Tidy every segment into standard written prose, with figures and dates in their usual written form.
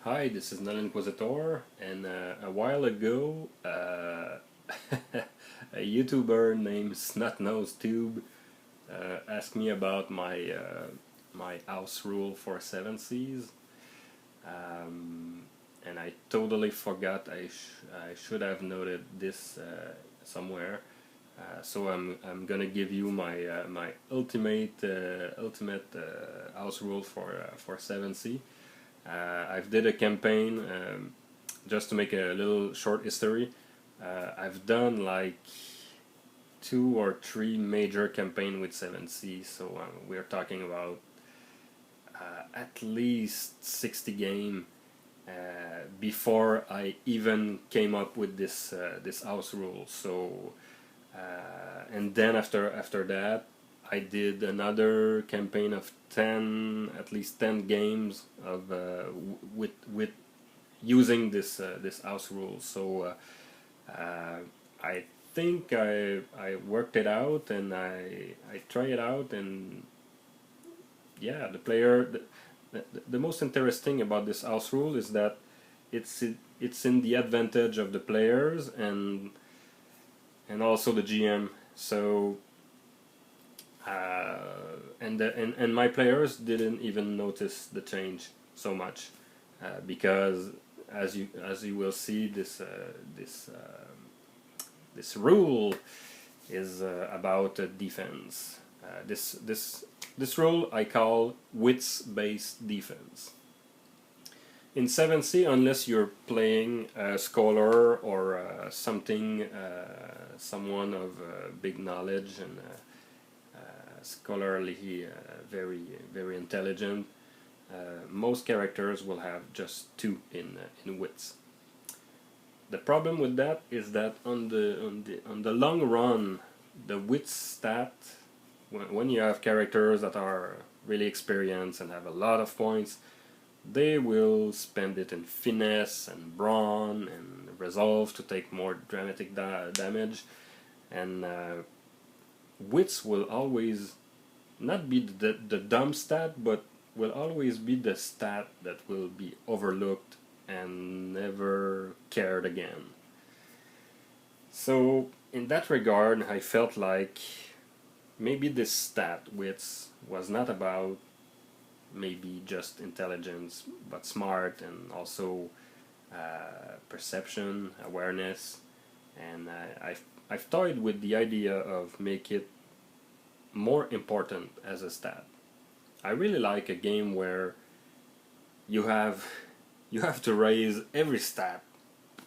Hi, this is Null Inquisitor, and a while ago, a YouTuber named SnotNoseTube asked me about my house rule for 7Cs, and I totally forgot. I should have noted this somewhere. So I'm gonna give you my ultimate house rule for 7C. I've did a campaign, just to make a little short history. I've done like 2 or 3 major campaign with 7C, so we're talking about at least 60 game before I even came up with this house rule. So and then after that, I did another campaign of 10, at least 10 games of with using this house rule. So I think I worked it out, and I try it out, and yeah, the most interesting about this house rule is that it's in the advantage of the players and also the GM. So and my players didn't even notice the change so much, because as you will see, this rule is about defense. This rule I call Wits-based Defense. In 7C, unless you're playing a scholar or someone of big knowledge and scholarly, very intelligent, most characters will have just 2 in wits. The problem with that is that on the long run, the wits stat, when you have characters that are really experienced and have a lot of points, they will spend it in finesse and brawn and resolve to take more dramatic damage, and wits will always not be the dumb stat, but will always be the stat that will be overlooked and never cared again. So in that regard, I felt like maybe this stat, wits, was not about maybe just intelligence, but smart, and also perception, awareness, and I've toyed with the idea of make it more important as a stat. I really like a game where you have you have to raise every stat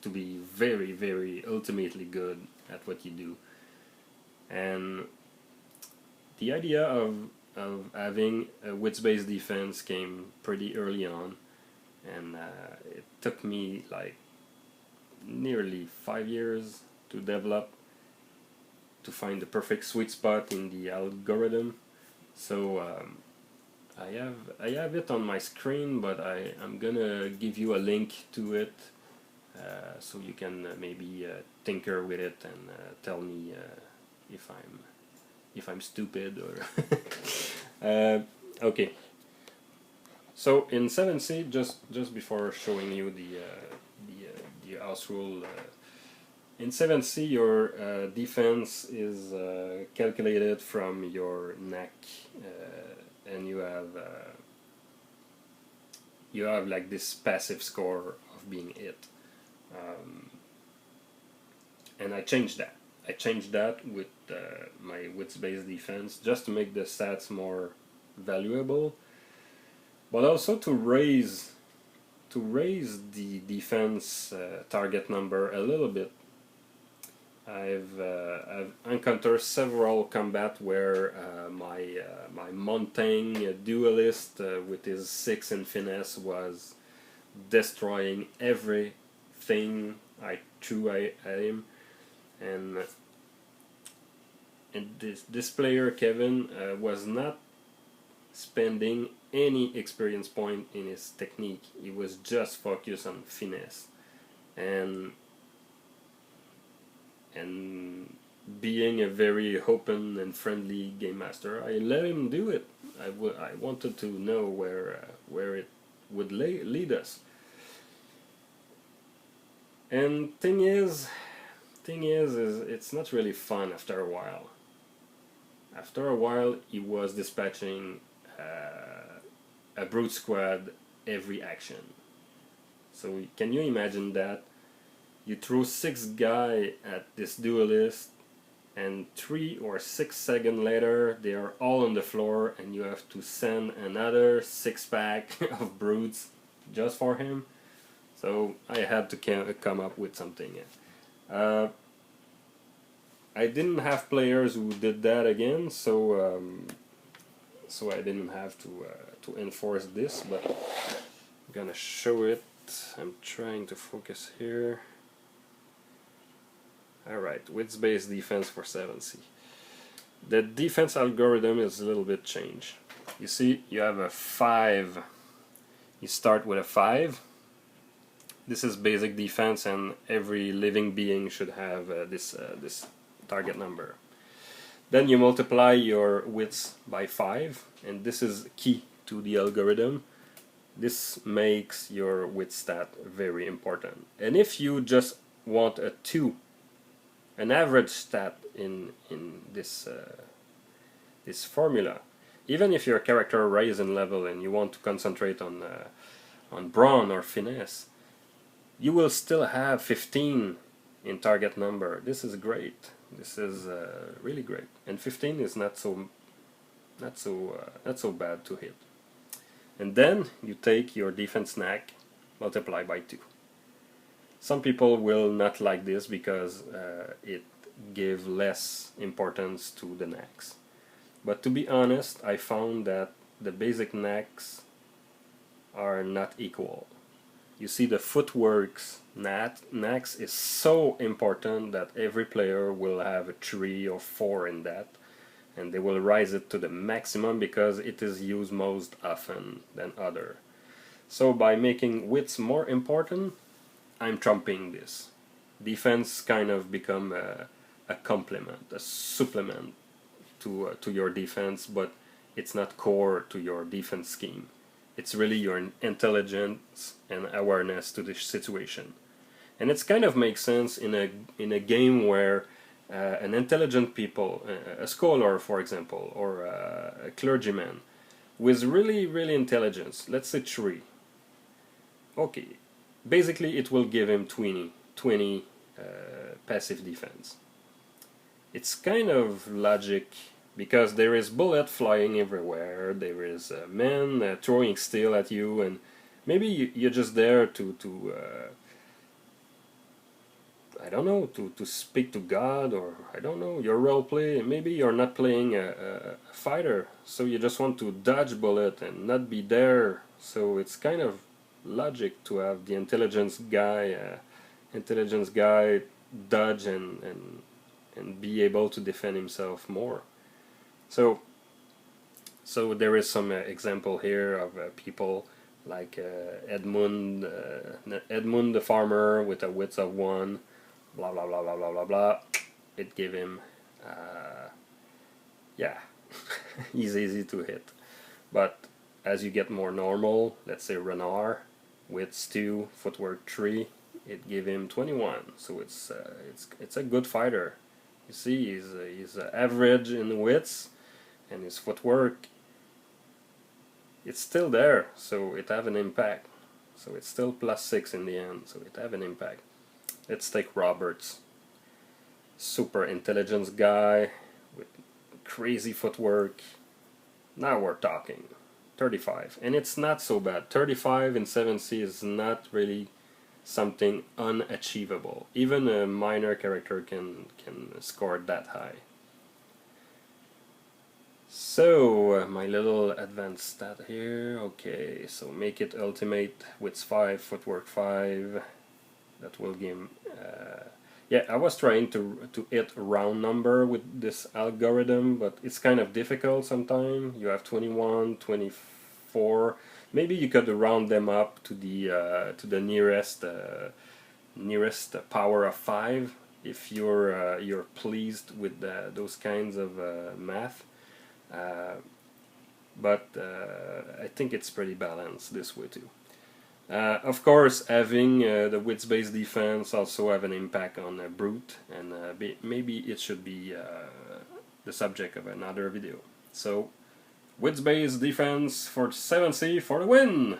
to be very ultimately good at what you do, and the idea of having a wits-based defense came pretty early on, and it took me like nearly 5 years to develop, to find the perfect sweet spot in the algorithm. So I have it on my screen, but I'm gonna give you a link to it, so you can maybe tinker with it and tell me if I'm stupid or okay. So in 7C, just before showing you the house rule, in 7C your defense is calculated from your neck, and you have like this passive score of being hit, and I changed that. I changed that with my wits-based defense, just to make the stats more valuable, but also to raise the defense target number a little bit. I've encountered several combat where my Montaigne duelist, with his 6 in finesse, was destroying everything I threw at him, and this player Kevin was not spending any experience point in his technique. He was just focused on finesse, and being a very open and friendly game master, I let him do it. I wanted to know where it would lead us. And is it's not really fun after a while. After a while, he was dispatching a brute squad every action. So can you imagine that? You throw 6 guys at this duelist, and 3 or 6 seconds later, they are all on the floor, and you have to send another 6-pack of brutes just for him. So I had to come up with something. I didn't have players who did that again, so so I didn't have to enforce this, but I'm gonna show it. I'm trying to focus here. Alright, Wits-based defense for 7C. The defense algorithm is a little bit changed. You see, you have a 5. You start with a 5. This is basic defense, and every living being should have this target number. Then you multiply your wits by 5, and this is key to the algorithm. This makes your wit stat very important. And if you just want a 2, an average stat in this this formula, even if your character rises in level and you want to concentrate on brawn or finesse, you will still have 15 in target number. This is great. This is really great, and 15 is not so bad to hit. And then you take your defense snack, multiply by 2. Some people will not like this because it gives less importance to the knacks. But to be honest, I found that the basic knacks are not equal. You see, the footwork's knacks is so important that every player will have a 3 or 4 in that, and they will rise it to the maximum because it is used most often than other. So by making wits more important, I'm trumping this. Defense kind of become a complement, a supplement to your defense, but it's not core to your defense scheme. It's really your intelligence and awareness to the situation. And it's kind of makes sense in a game where an intelligent people, a scholar for example, or a clergyman with really intelligence, let's say 3. Okay, basically it will give him 20 passive defense. It's kind of logic, because there is bullet flying everywhere, there is men throwing steel at you, and maybe you're just there to I don't know, to speak to God, or I don't know, your role play. Maybe you're not playing a fighter, so you just want to dodge bullet and not be there. So it's kind of logic to have the intelligence guy dodge and be able to defend himself more. So there is some example here of people like Edmund the farmer with a wits of 1, blah blah blah blah blah blah blah. It gave him yeah, he's easy to hit. But as you get more normal, let's say Renard, wits 2, footwork 3, it gave him 21. So it's a good fighter. You see, he's average in wits, and his footwork, it's still there, so it have an impact. So it's still +6 in the end, so it have an impact. Let's take Roberts, super intelligence guy with crazy footwork. Now we're talking 35, and it's not so bad. 35 in 7C is not really something unachievable. Even a minor character can score that high. So my little advanced stat here. Okay, so make it ultimate, wits 5, footwork 5. That will give yeah, I was trying to hit a round number with this algorithm, but it's kind of difficult sometimes. You have 21, 24. Maybe you could round them up to the nearest power of 5 if you're pleased with those kinds of math. But I think it's pretty balanced this way too. Of course, having the wits-based defense also have an impact on brute, and maybe it should be the subject of another video. So, wits-based defense for 7C for the win!